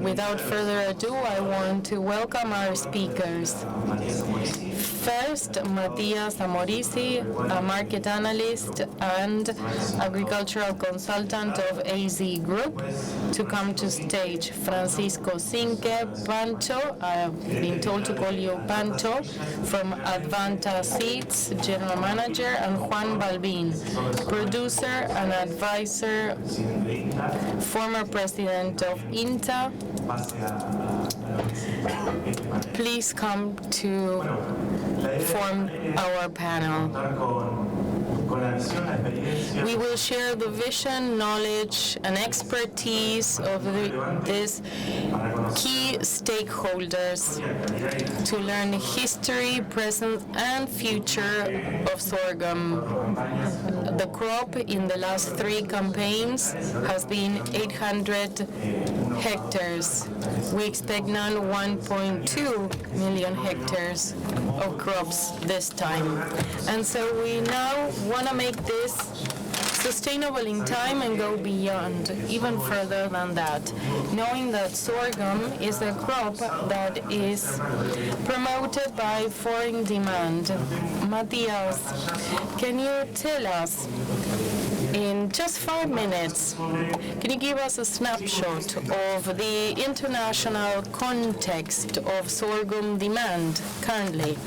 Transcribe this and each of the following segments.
Without further ado, I want to welcome our speakers. First, Matías Amorosi, a market analyst and agricultural consultant of AZ Group, to come to stage. Francisco Cinque, Pancho, I've been told to call you Pancho, from Advanta Seeds, General Manager, and Juan Balbín, producer and advisor, former president of INTA. Please come to form our panel. We will share the vision, knowledge, and expertise of these key stakeholders to learn history, present, and future of sorghum. The crop in the last 3 campaigns has been 800 hectares. We expect now 1.2 million hectares of crops this time. And so we now want to make this sustainable in time and go beyond, even further than that, knowing that sorghum is a crop that is promoted by foreign demand. Matías, can you tell us, in just 5 minutes, can you give us a snapshot of the international context of sorghum demand currently?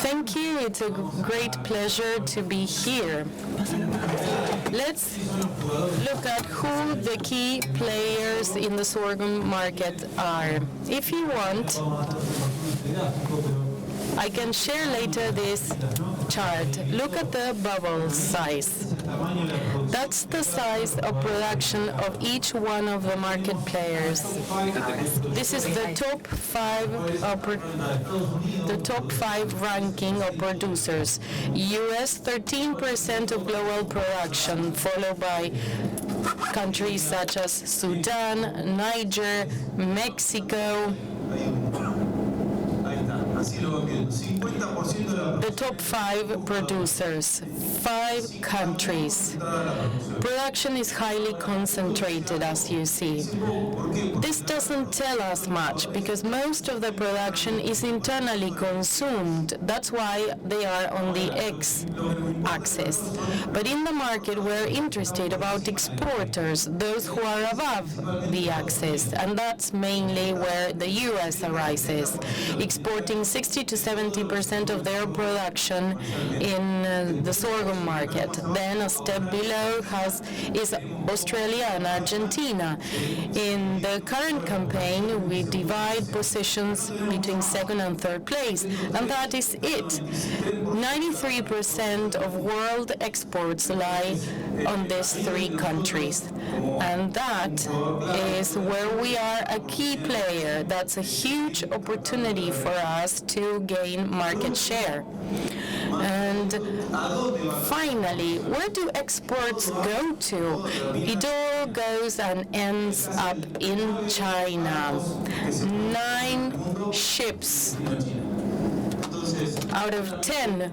Thank you. It's a great pleasure to be here. Let's look at who the key players in the sorghum market are. If you want, I can share later this chart. Look at the bubble size. That's the size of production of each one of the market players. This is the top 5 ranking of producers. US 13% of global production, followed by countries such as Sudan, Niger, Mexico. The top 5 producers, 5 countries. Production is highly concentrated, as you see. This doesn't tell us much because most of the production is internally consumed. That's why they are on the X-axis. But in the market, we're interested about exporters, those who are above the axis, and that's mainly where the US arises, exporting 60 to 70% of their production in the sorghum market. Then a step below is Australia and Argentina. In the current campaign, we divide positions between 2nd and 3rd place, and that is it. 93% of world exports lie on these 3 countries, and that is where we are a key player. That's a huge opportunity for us to gain market share. And finally, where do exports go to? It all goes and ends up in China. 9 ships out of 10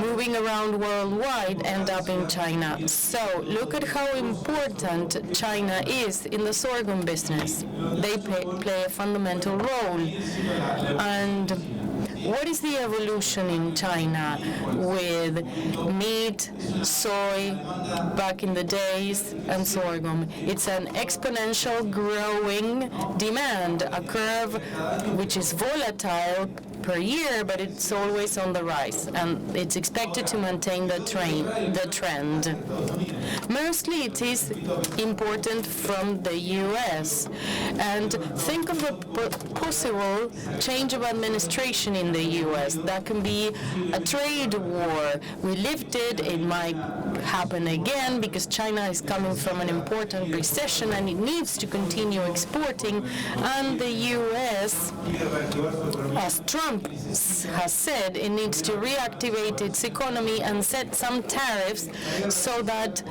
moving around worldwide end up in China. So look at how important China is in the sorghum business. They play a fundamental role. And what is the evolution in China with meat, soy, back in the days, and sorghum? It's an exponential growing demand, a curve which is volatile per year, but it's always on the rise, and it's expected to maintain the trend. Mostly it is important from the US, and think of the possible change of administration in the US. That can be a trade war. We lived it. It might happen again because China is coming from an important recession and it needs to continue exporting, and the US, as Trump has said, it needs to reactivate its economy and set some tariffs so that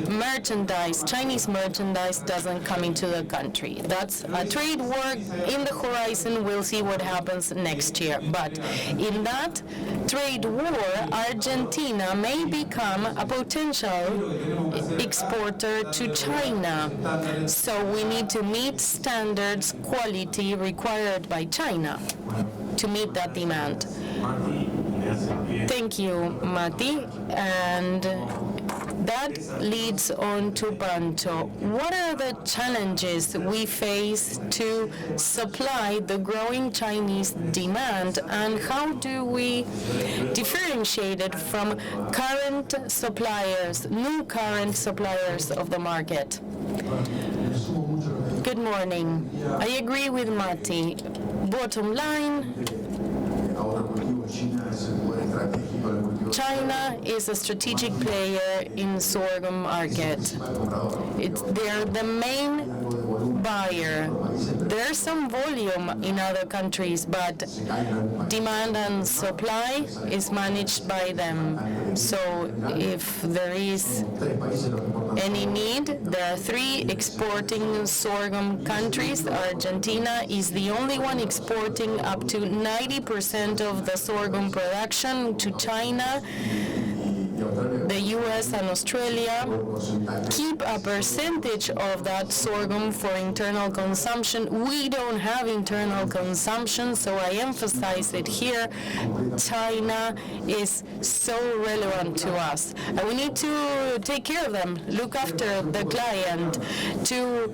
merchandise, Chinese merchandise, doesn't come into the country. That's a trade war in the horizon. We'll see what happens next year. But in that trade war, Argentina may become a potential exporter to China. So we need to meet standards, quality required by China to meet that demand. Thank you, Mati. And that leads on to Banto. What are the challenges we face to supply the growing Chinese demand, and how do we differentiate it from current suppliers, new current suppliers of the market? Good morning. I agree with Mati. Bottom line, China is a strategic player in sorghum market. They're the main buyer. There's some volume in other countries, but demand and supply is managed by them. So if there is any need, there are 3 exporting sorghum countries. Argentina is the only one exporting up to 90% of the sorghum production to China. The U.S. and Australia keep a percentage of that sorghum for internal consumption. We don't have internal consumption, so I emphasize it here. China is so relevant to us, and we need to take care of them, look after the client. To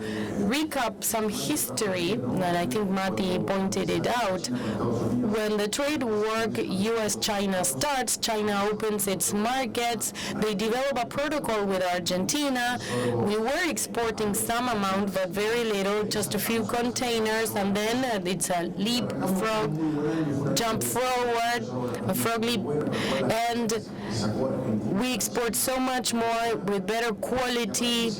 recap some history, and I think Mati pointed it out, when the trade war U.S.-China starts, China opens its markets. They develop a protocol with Argentina. We were exporting some amount, but very little, just a few containers, and then it's a leapfrog, jump forward, a frog leap, and we export so much more with better quality,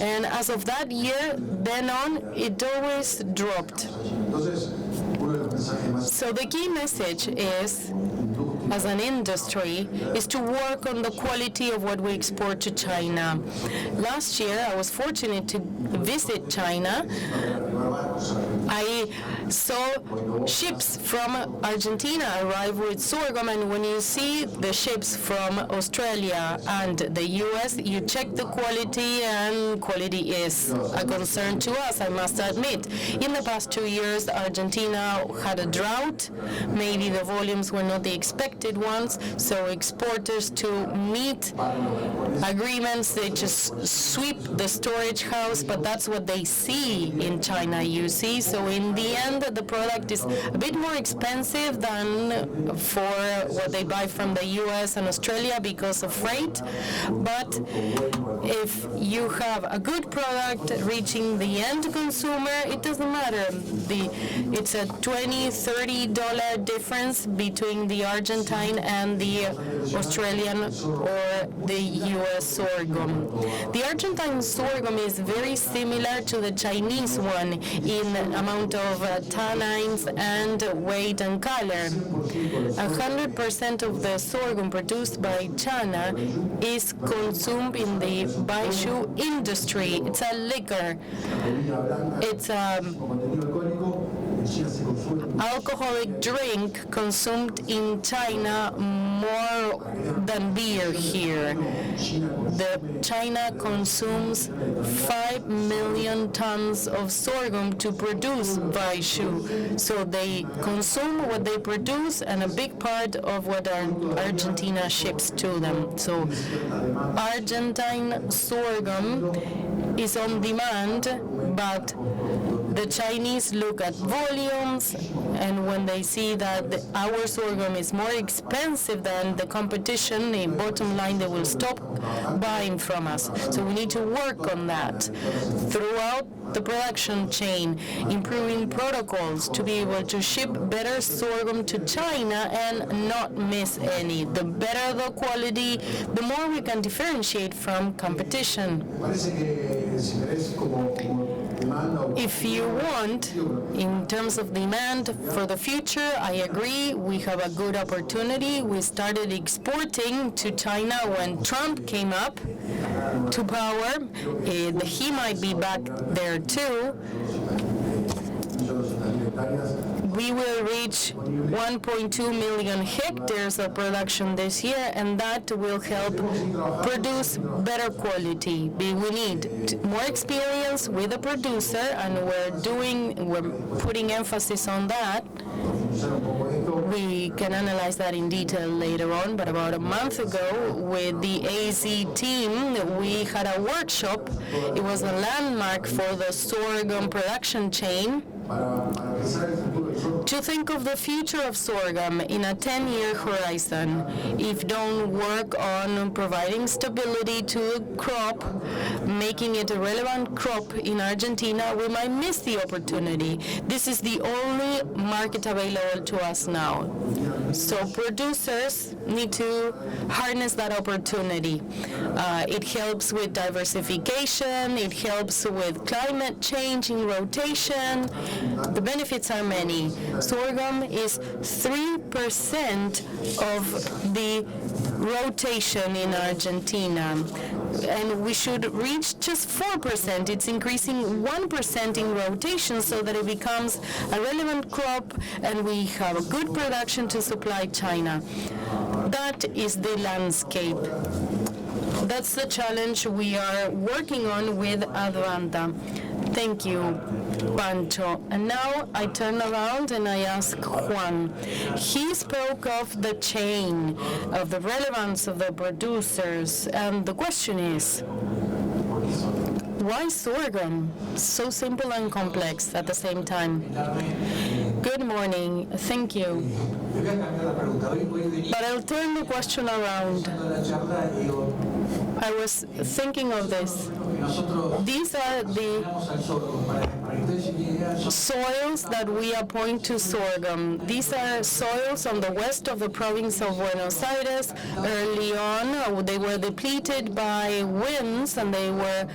and as of that year, then on, it always dropped. So the key message is, as an industry, is to work on the quality of what we export to China. Last year, I was fortunate to visit China. I saw ships from Argentina arrive with sorghum, and when you see the ships from Australia and the U.S., you check the quality, and quality is a concern to us, I must admit. In the past 2 years, Argentina had a drought. Maybe the volumes were not the expected ones, so exporters, to meet agreements, they just sweep the storage house, but that's what they see in China, you see. So in the end, the product is a bit more expensive than for what they buy from the U.S. and Australia because of freight. But if you have a good product reaching the end consumer, it doesn't matter. It's a $20, $30 difference between the Argentine and the Australian or the U.S. sorghum. The Argentine sorghum is very similar to the Chinese one in amount of tannins and weight and color. 100% of the sorghum produced by China is consumed in the baijiu industry. It's a liquor. It's alcoholic drink consumed in China more than beer here. China consumes 5 million tons of sorghum to produce baijiu. So they consume what they produce and a big part of what Argentina ships to them. So Argentine sorghum is on demand, but the Chinese look at volumes, and when they see that our sorghum is more expensive than the competition, in bottom line, they will stop buying from us. So we need to work on that throughout the production chain, improving protocols to be able to ship better sorghum to China and not miss any. The better the quality, the more we can differentiate from competition. If you want, in terms of demand for the future, I agree, we have a good opportunity. We started exporting to China when Trump came up to power. He might be back there too. We will reach 1.2 million hectares of production this year, and that will help produce better quality. We need more experience with the producer, and we're putting emphasis on that. We can analyze that in detail later on, but about a month ago with the AZ team, we had a workshop. It was a landmark for the sorghum production chain to think of the future of sorghum in a 10-year horizon. If don't work on providing stability to a crop, making it a relevant crop in Argentina, we might miss the opportunity. This is the only market available to us now. So producers need to harness that opportunity. It helps with diversification, it helps with climate change in rotation. The benefits are many. Sorghum is 3% of the rotation in Argentina, and we should reach just 4%. It's increasing 1% in rotation so that it becomes a relevant crop and we have a good production to supply China. That is the landscape. That's the challenge we are working on with Advanta. Thank you, Pancho. And now I turn around and I ask Juan. He spoke of the chain, of the relevance of the producers, and the question is, why sorghum? So simple and complex at the same time. Good morning. Thank you. But I'll turn the question around. I was thinking of this. These are the soils that we appoint to sorghum. These are soils on the west of the province of Buenos Aires. Early on, they were depleted by winds and they were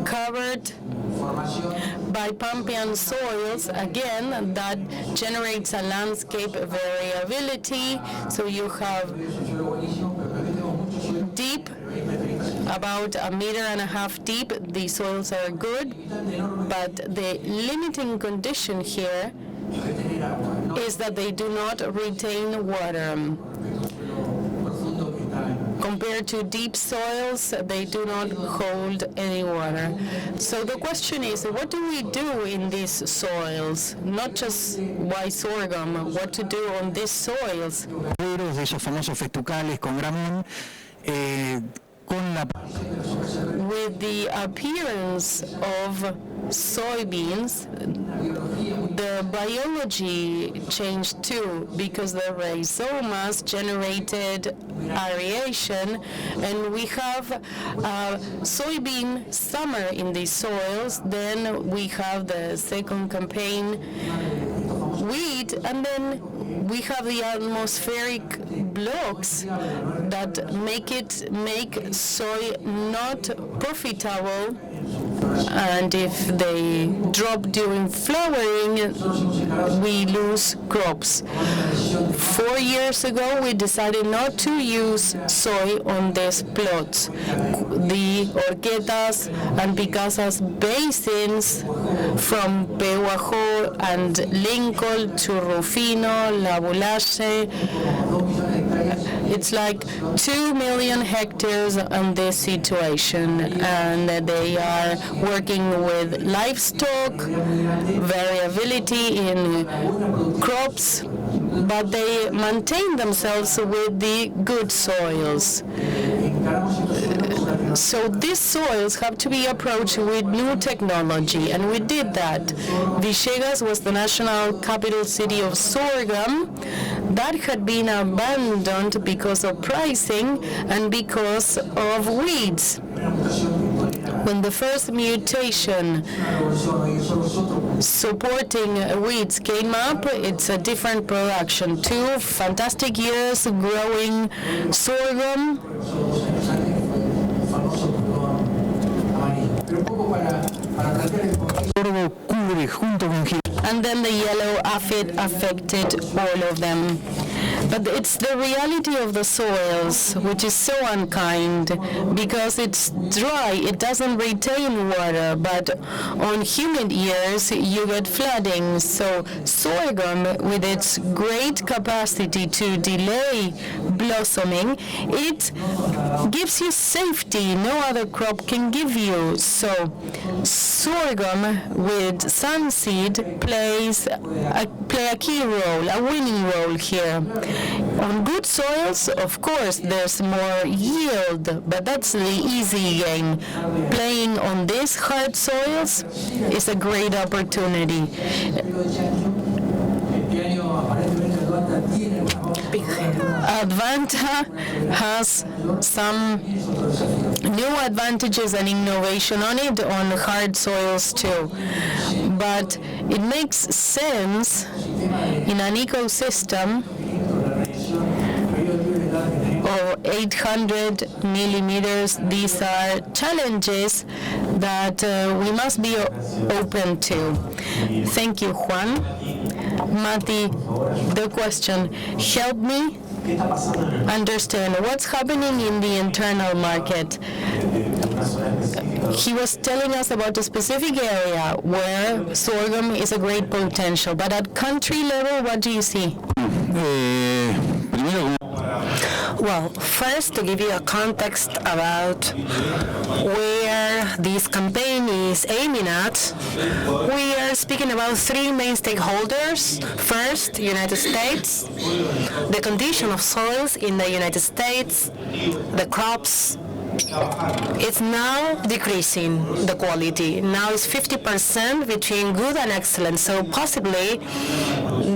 covered by Pampean soils. Again, that generates a landscape variability. So you have deep, about 1.5 meters deep. The soils are good, but the limiting condition here is that they do not retain water. Compared to deep soils, they do not hold any water. So the question is, what do we do in these soils? Not just why sorghum, what to do on these soils. De esos famosos festucales con gramón, with the appearance of soybeans, the biology changed too, because the rhizomas generated aeration, and we have soybean summer in these soils. Then we have the second campaign wheat, and then we have the atmospheric blocks that make soy not profitable, and if they drop during flowering, we lose crops. 4 years ago, we decided not to use soy on these plots. The Horquetas and Picasas basins from Pehuajó and Lincoln to Rufino, La Bulache, it's like 2 million hectares on this situation, and they are working with livestock, variability in crops, but they maintain themselves with the good soils. So these soils have to be approached with new technology, and we did that. Villegas was the national capital city of sorghum. That had been abandoned because of pricing and because of weeds. When the first mutation supporting weeds came up, it's a different production. 2 fantastic years growing sorghum. Sorgo y junto con and then the yellow aphid affected all of them. But it's the reality of the soils, which is so unkind, because it's dry, it doesn't retain water, but on humid years you get flooding. So sorghum, with its great capacity to delay blossoming, it gives you safety no other crop can give you. So sorghum with sunseed plays a key role, a winning role here. On good soils, of course, there's more yield, but that's the easy game. Playing on these hard soils is a great opportunity. Advanta has some new advantages and innovation on it on hard soils too. But it makes sense in an ecosystem of 800 millimeters. These are challenges that we must be open to. Thank you, Juan. Mati, the question, help me understand what's happening in the internal market. He was telling us about a specific area where sorghum is a great potential, but at country level, what do you see? Well, first, to give you a context about where this campaign is aiming at, we are speaking about three main stakeholders. First, United States, the condition of soils in the United States, the crops. It's now decreasing, the quality. Now it's 50% between good and excellent, so possibly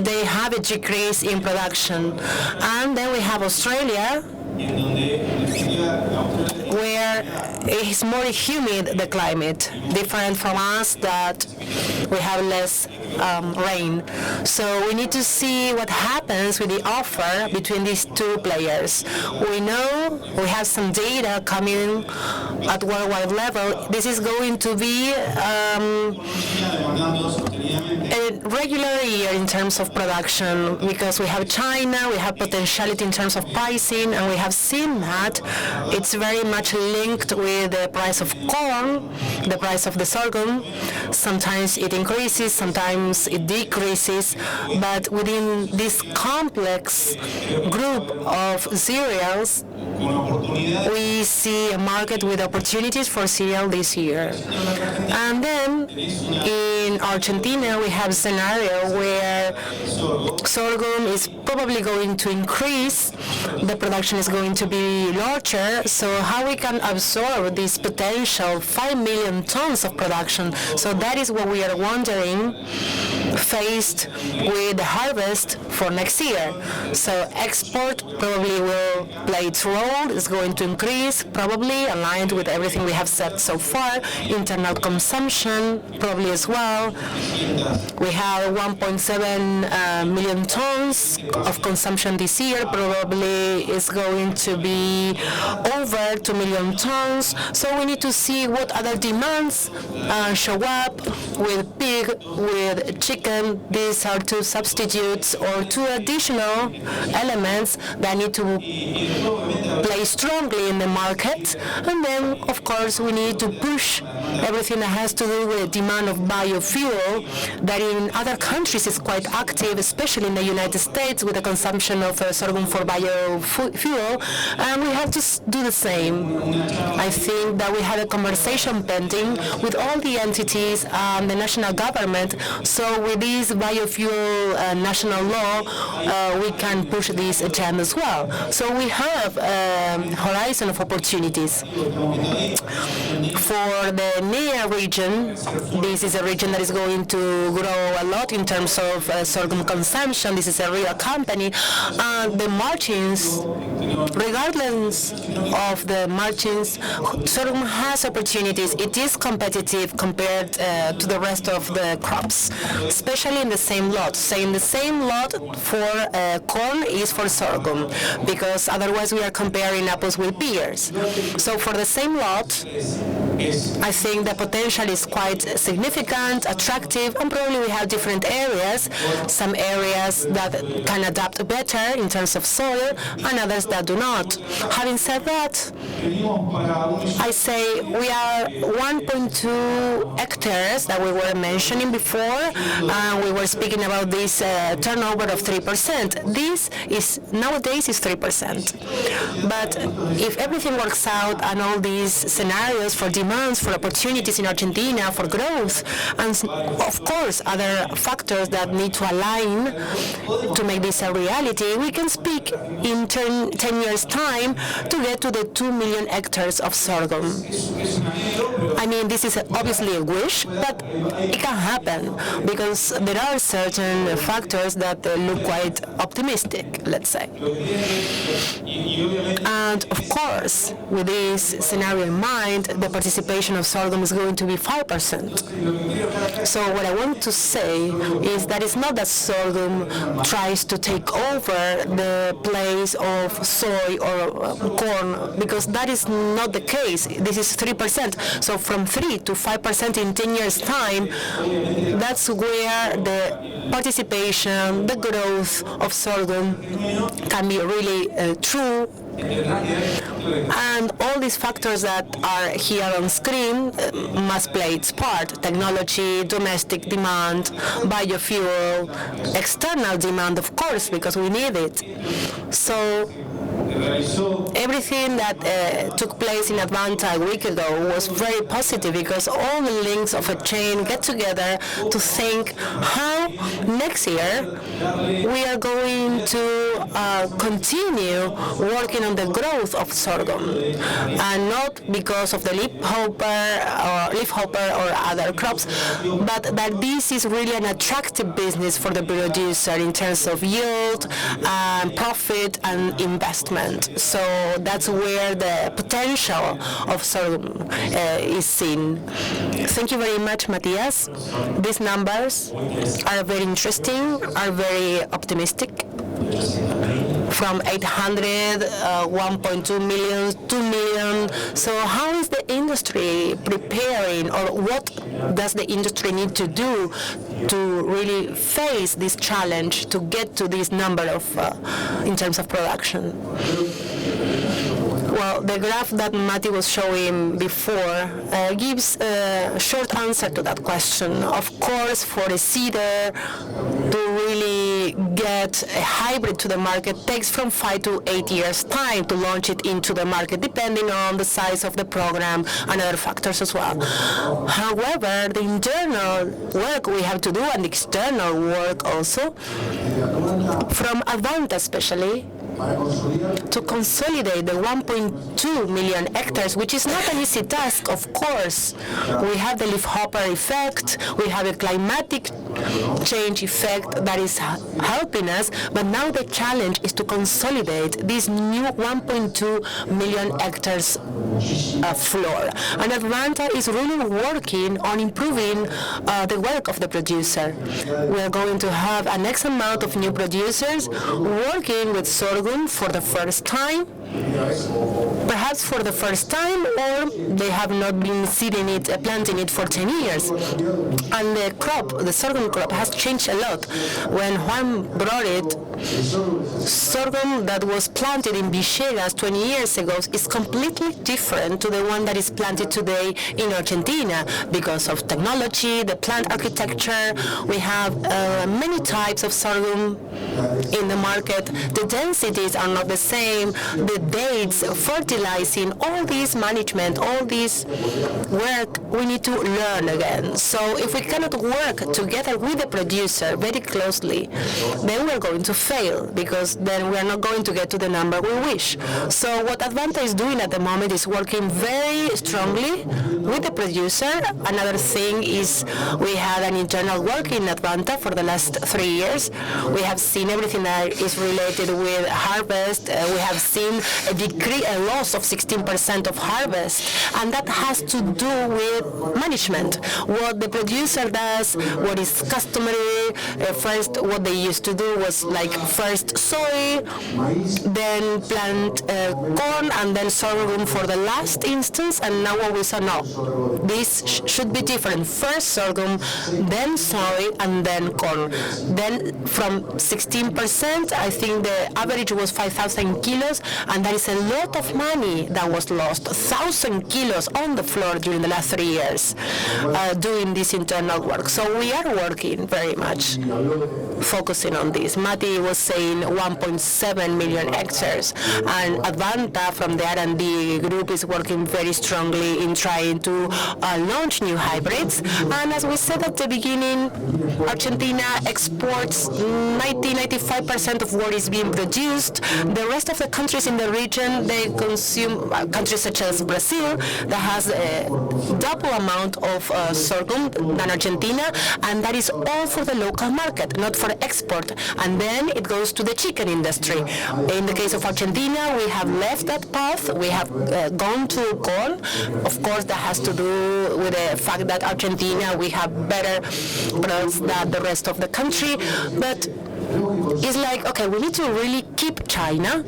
they have a decrease in production. And then we have Australia, where it's more humid, the climate, different from us that we have less rain. So we need to see what happens with the offer between these two players. We know we have some data coming at worldwide level. This is going to be a regular year in terms of production, because we have China, we have potentiality in terms of pricing, and we have seen that it's very much linked with the price of corn, the price of the sorghum. Sometimes it increases, sometimes it decreases, but within this complex group of cereals, we see a market with opportunities for cereal this year. And then in Argentina, we have a scenario where sorghum is probably going to increase, the production is going to be larger, so how we can absorb this potential 5 million tons of production. So that is what we are wondering, faced with the harvest for next year. So export probably will play its role, it's going to increase, probably aligned with everything we have said so far. Internal consumption probably as well. We have 1.7 million tons of consumption this year, probably is going to be over 2 million tons. So we need to see what other demands show up with pig, with chicken. These are two substitutes or two additional elements that need to play strongly in the market. And then, of course, we need to push everything that has to do with demand of biofuel that in other countries is quite active, especially in the United States with the consumption of sorghum for biofuel, and we have to do the same. I think that we had a conversation pending with all the entities and the national government, so with this biofuel national law, we can push this agenda as well. So we have a horizon of opportunities. For the NEA region, this is a region that is going to grow a lot in terms of sorghum consumption. This is a real company. The margins, regardless of the margins, sorghum has opportunities. It is competitive compared to the rest of the crops, especially in the same lot. Saying the same lot for corn is for sorghum, because otherwise we are comparing apples with pears. So for the same lot, I think the potential is quite significant, attractive, and probably we have different areas. Some areas that can adapt better in terms of soil, and others that do not. Having said that, I say we are 1.2 hectares that we were mentioning before, and we were speaking about this turnover of 3%. This is nowadays is 3%. But if everything works out and all these scenarios for demands, for opportunities in Argentina, for growth, and of course other factors that need to align to make this a reality, we can speak in 10 years' time to get to the 2 million hectares of sorghum. I mean, this is obviously a wish, but it can happen because there are certain factors that look quite optimistic, let's say. And of course, with this scenario in mind, the participation of sorghum is going to be 5%. So what I want to say is that it's not that sorghum tries to take over the place of soy or corn, because that is not the case. This is 3%. So from 3 to 5% in 10 years' time, that's where the participation, the growth of sorghum can be really true. And all these factors that are here on screen must play its part. Technology, domestic demand, biofuel, external demand, of course, because we need it. So everything that took place in Advanta a week ago was very positive, because all the links of a chain get together to think how next year we are going to continue working on the growth of sorghum, and not because of the leafhopper or other crops, but that this is really an attractive business for the producer in terms of yield, profit, and investment. So that's where the potential of sorghum is seen. Thank you very much, Matías. These numbers are very interesting, are very optimistic. From 800, 1.2 million, 2 million. So how is the industry preparing, or what does the industry need to do to really face this challenge to get to this number of, in terms of production? Well, the graph that Mati was showing before gives a short answer to that question. Of course, for a seeder to really get a hybrid to the market takes from 5 to 8 years' time to launch it into the market, depending on the size of the program and other factors as well. However, the internal work we have to do, and the external work also, from Advanta especially, to consolidate the 1.2 million hectares, which is not an easy task, of course. We have the leafhopper effect, we have a climatic change effect that is helping us, but now the challenge is to consolidate this new 1.2 million hectares floor. And Advanta is really working on improving the work of the producer. We are going to have an X amount of new producers working with sorghum for the first time, perhaps for the first time, or they have not been seeding it, planting it for 10 years. And the crop, the sorghum crop, has changed a lot. When Juan brought it, sorghum that was planted in Villegas 20 years ago is completely different to the one that is planted today in Argentina because of technology, the plant architecture. We have many types of sorghum in the market. The densities are not the same. The dates, fertilizing, all this management, all this work, we need to learn again. So if we cannot work together with the producer very closely, then we're going to fail, because then we're not going to get to the number we wish. So what Advanta is doing at the moment is working very strongly with the producer. Another thing is we had an internal work in Advanta for the last 3 years. We have seen everything that is related with harvest. We have seen a loss of 16% of harvest, and that has to do with management. What the producer does, what is customary. First, what they used to do was like first soy, then plant corn, and then sorghum for the last instance. And now what we saw, no, this should be different. First sorghum, then soy, and then corn. Then from 16%, I think the average was 5,000 kilos, and that is a lot of money that was lost. 1,000 kilos on the floor during the last 3 years doing this internal work. So we are working very much, focusing on this. Mati was saying 1.7 million hectares, and Advanta from the R&D group is working very strongly in trying to launch new hybrids. And as we said at the beginning, Argentina exports 90-95% of what is being produced. The rest of the countries in the region, they consume, countries such as Brazil, that has a double amount of sorghum than Argentina, and that is all for the local market, not for export. And then it goes to the chicken industry. In the case of Argentina, we have left that path. We have gone to corn. Of course, that has to do with the fact that Argentina, we have better products than the rest of the country. But it's like, okay, we need to really keep China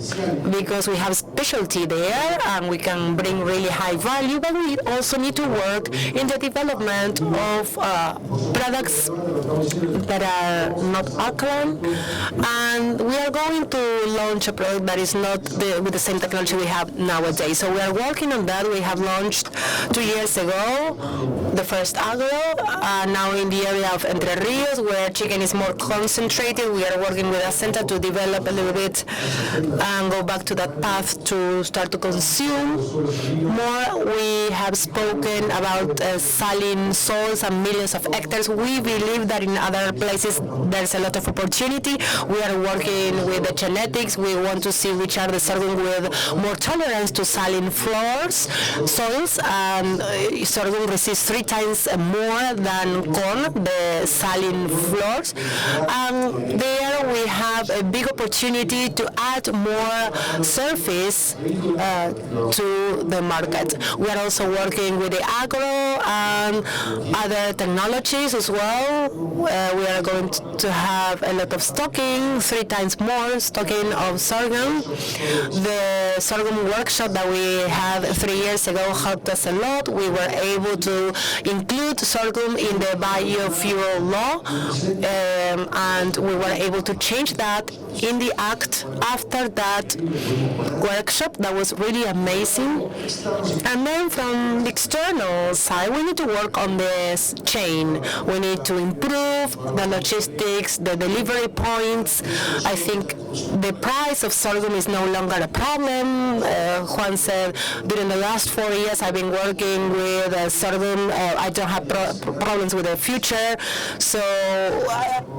because we have specialty there and we can bring really high value, but we also need to work in the development of products that are not alkaline. And we are going to launch a product that is not with the same technology we have nowadays. So we are working on that. We have launched 2 years ago the first agro, now in the area of Entre Rios, where chicken is more concentrated. We are working with a center to develop a little bit and go back to that path to start to consume more. We have spoken about selling soils and millions of hectares. We believe that in other places there's a lot of opportunity. We are working with the genetics. We want to see which are the sorghum with more tolerance to saline soils. Sorghum resists 3 times more than corn, the saline floors. There we have a big opportunity to add more surface to the market. We are also working with the agro and other technologies as well. We are going to have a lot of stocking, 3 times more stocking of sorghum. The sorghum workshop that we had 3 years ago helped us a lot. We were able to include sorghum in the biofuel law, and we were able to change that in the act after that workshop. That was really amazing. And then from the external side, we need to work on this chain. We need to improve the logistics, the delivery points. I think the price of sorghum is no longer a problem. Juan said, during the last 4 years I've been working with sorghum. I don't have problems with the future. So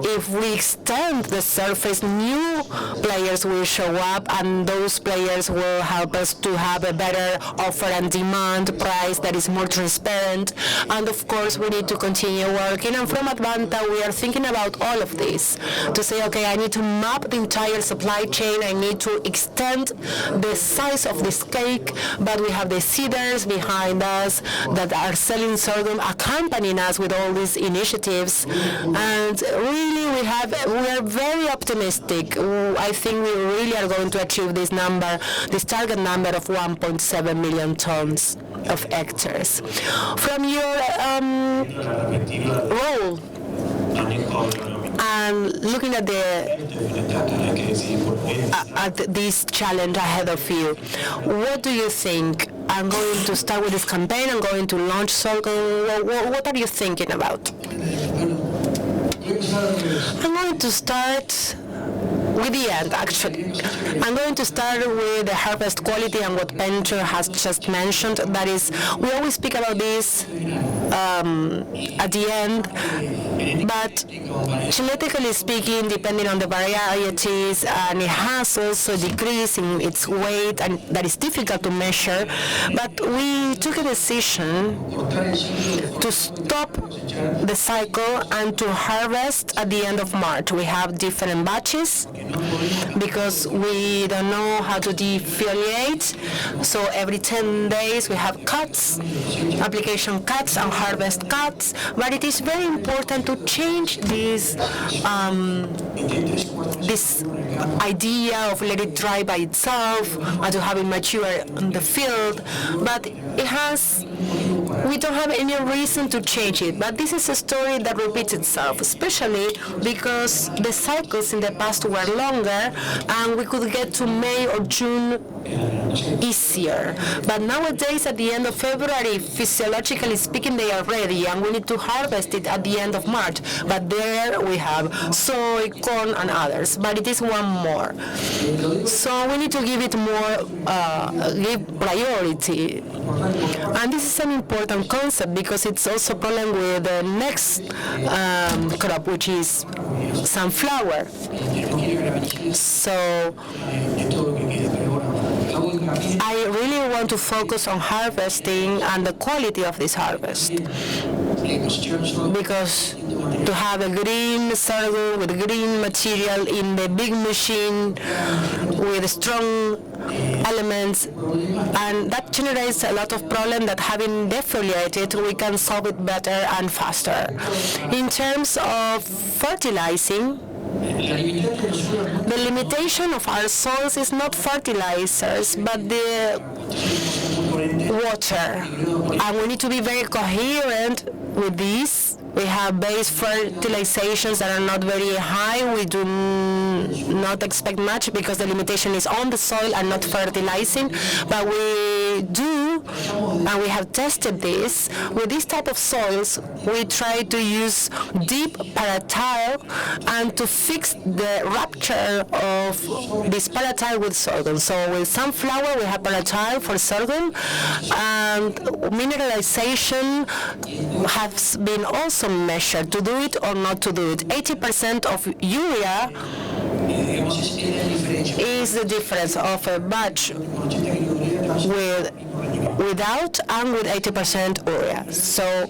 if we extend the surface, new players will show up, and those players will help us to have a better offer and demand price that is more transparent. And of course, we need to continue working. And from Advanta, we are thinking about all of this to say, okay, I need to map the entire supply chain. I need to extend the size of this cake, but we have the seeders behind us that are selling sorghum, accompanying us with all these initiatives. And really, we are very optimistic. I think we really are going to achieve this number, this target number of 1.7 million tons of hectares. From your role and looking at this challenge ahead of you, what do you think? I'm going to start with this campaign. I'm going to launch Sorgo. What are you thinking about? I'm going to start with the end, actually. I'm going to start with the harvest quality and what Pencho has just mentioned. That is, we always speak about this at the end, but genetically speaking, depending on the varieties, and it has also decreased in its weight, and that is difficult to measure. But we took a decision to stop the cycle and to harvest at the end of March. We have different batches because we don't know how to defoliate. So every 10 days we have cuts, application cuts and harvest cuts. But it is very important to change this idea of let it dry by itself and to have it mature in the field. But we don't have any reason to change it. But this is a story that repeats itself, especially because the cycles in the past were longer and we could get to May or June easier. But nowadays, at the end of February, physiologically speaking, they are ready and we need to harvest it at the end of March. But there we have soy, corn, and others. But it is one more. So we need to give it more, give priority. And this is an important concept because it's also a problem with the next crop, which is sunflower. So I really want to focus on harvesting and the quality of this harvest, because to have a green sorghum with green material in the big machine with strong elements, and that generates a lot of problem that having defoliated we can solve it better and faster. In terms of fertilizing, the limitation of our soils is not fertilizers, but the water. And we need to be very coherent with this. We have base fertilizations that are not very high. We do not expect much because the limitation is on the soil and not fertilizing. But we do, and we have tested this, with this type of soils, we try to use deep paratile and to fix the rupture of this paratile with sorghum. So with sunflower, we have paratile for sorghum, and mineralization has been also measured, to do it or not to do it. 80% of urea is the difference of a batch without and with 80% urea. So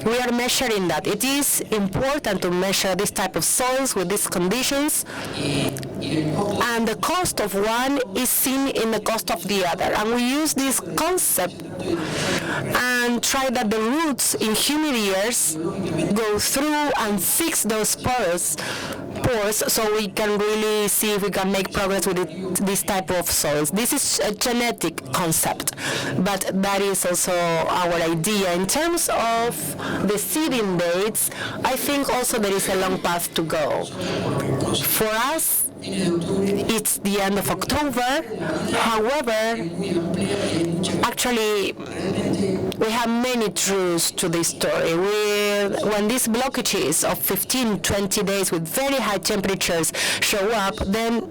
we are measuring that. It is important to measure this type of soils with these conditions, and the cost of one is seen in the cost of the other. And we use this concept and try that the roots in humid years go through and fix those pores, so we can really see if we can make progress with this type of soils. This is a genetic concept, but that is also our idea. In terms of the seeding dates, I think also there is a long path to go. For us, it's the end of October. However, actually, we have many truths to this story. When these blockages of 15-20 days with very high temperatures show up, then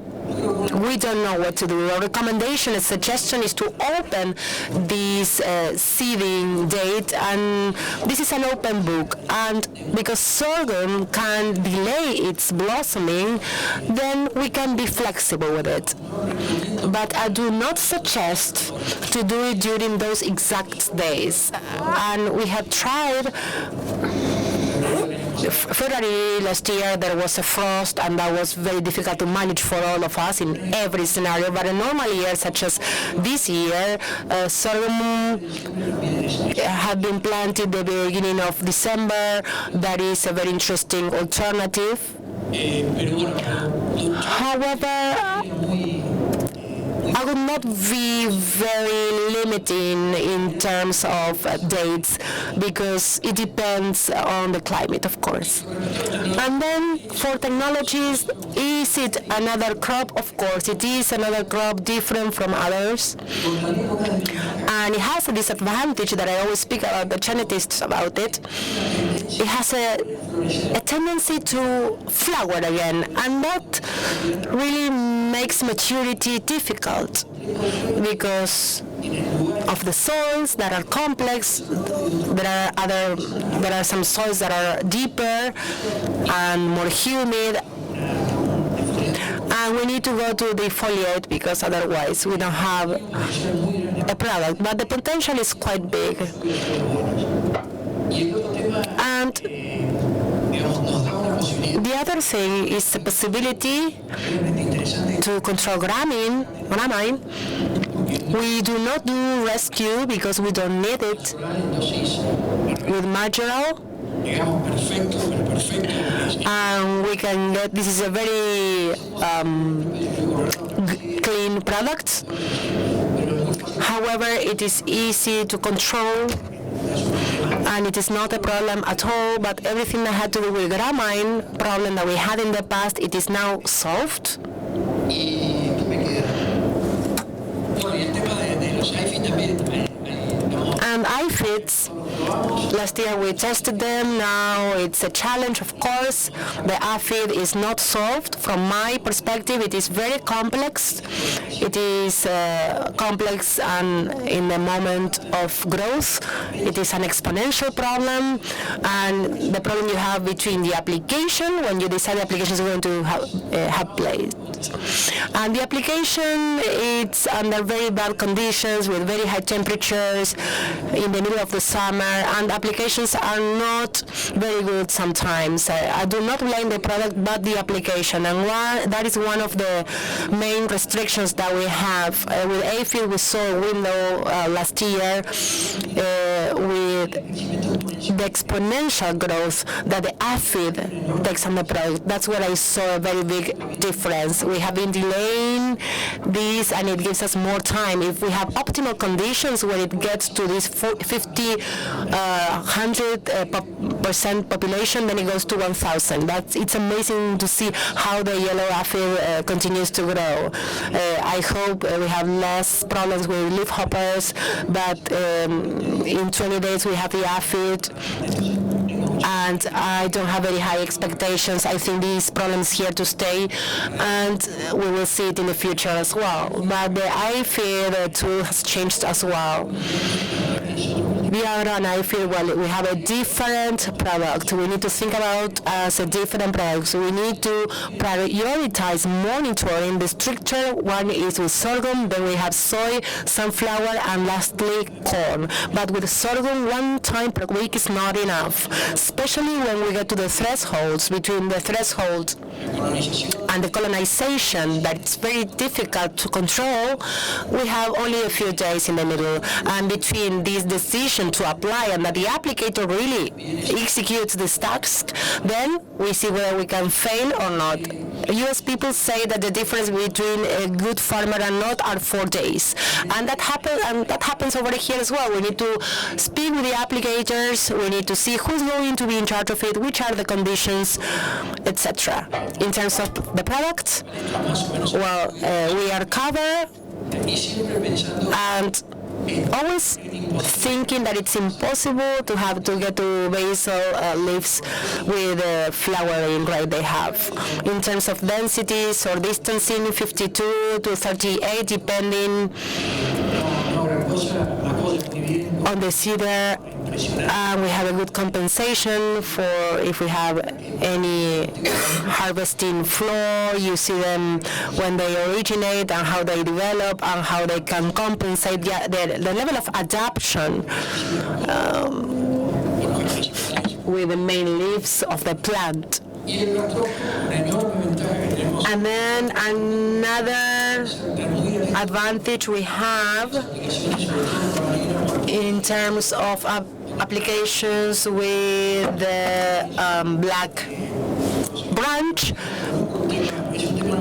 we don't know what to do. Our recommendation and suggestion is to open this seeding date, and this is an open book. And because sorghum can delay its blossoming, then we can be flexible with it. But I do not suggest to do it during those exact days. And we have tried. February last year there was a frost, and that was very difficult to manage for all of us in every scenario. But a normal year such as this year, sorghum had been planted at the beginning of December. That is a very interesting alternative. However, I would not be very limiting in terms of dates, because it depends on the climate, of course. And then for technologies, is it another crop? Of course, it is another crop different from others. And it has a disadvantage that I always speak about the geneticists about it. It has a tendency to flower again, and that really makes maturity difficult because of the soils that are complex. There are some soils that are deeper and more humid, and we need to go to defoliate because otherwise we don't have a product. But the potential is quite big. And The other thing is the possibility to control gramine. We do not do rescue because we don't need it. With marginal, and we can get, this is a very clean product. However, it is easy to control, and it is not a problem at all, but everything that had to do with gramine problem that we had in the past, it is now solved. And aphids, last year we tested them, now it's a challenge, of course. The aphid is not solved. From my perspective, it is very complex. It is complex and in the moment of growth. It is an exponential problem, and the problem you have between the application, when you decide the application is going to have place. And the application, it's under very bad conditions with very high temperatures in the middle of the summer, and applications are not very good sometimes. I do not blame the product, but the application, and that is one of the main restrictions that we have. With aphid, we saw a window last year with the exponential growth that the aphid takes on the product. That's where I saw a very big difference. We have been delaying this, and it gives us more time. If we have optimal conditions when it gets to this 100% population, then it goes to 1,000. It's amazing to see how the yellow aphid continues to grow. I hope we have less problems with leaf hoppers, but in 20 days we have the aphid, and I don't have very high expectations. I think these problems here to stay, and we will see it in the future as well. But the aphid tool has changed as well. And I feel, well, we have a different product. We need to think about as a different product. So we need to prioritize monitoring. The stricter one is with sorghum, then we have soy, sunflower, and lastly corn. But with sorghum, 1 time per week is not enough, especially when we get to the thresholds, between the threshold and the colonization, that it's very difficult to control. We have only a few days in the middle, and between this decision to apply and that the applicator really executes this task, then we see whether we can fail or not. US people say that the difference between a good farmer and not are 4 days, and that happens over here as well. We need to speak with the applicators. We need to see who's going to be in charge of it, which are the conditions, etc. In terms of the products, well, we are covered, and always thinking that it's impossible to get to basil leaves with the flowering rate they have. In terms of densities or distancing, 52 to 38, depending on the cedar. We have a good compensation for if we have any harvesting floor. You see them when they originate and how they develop and how they can compensate the level of adaptation with the main leaves of the plant. And then another advantage we have in terms of applications with the black branch,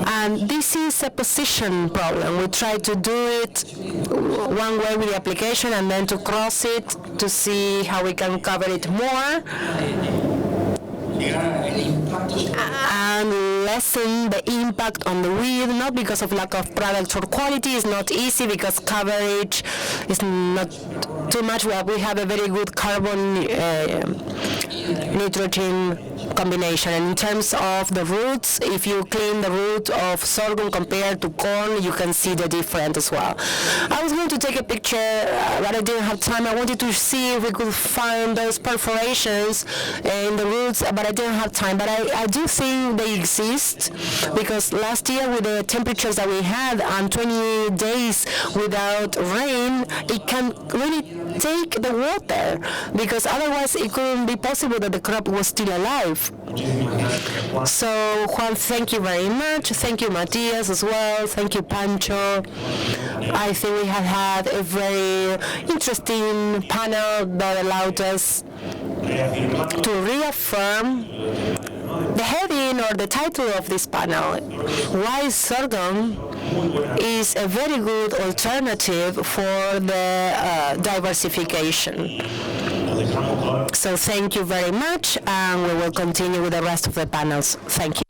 and this is a position problem. We try to do it one way with the application and then to cross it to see how we can cover it more and lessen the impact on the weed, not because of lack of product or quality. It's not easy because coverage is not too much. We have a very good carbon nitrogen combination. And in terms of the roots, if you clean the root of sorghum compared to corn, you can see the difference as well. I was going to take a picture, but I didn't have time. I wanted to see if we could find those perforations in the roots, but I didn't have time. But I do think they exist. increased, because last year with the temperatures that we had and 20 days without rain, it can really take the water, because otherwise it couldn't be possible that the crop was still alive. So Juan, thank you very much. Thank you, Matías, as well. Thank you, Pancho. I think we have had a very interesting panel that allowed us to reaffirm the heading or the title of this panel, why sorghum is a very good alternative for the diversification. So thank you very much, and we will continue with the rest of the panels. Thank you.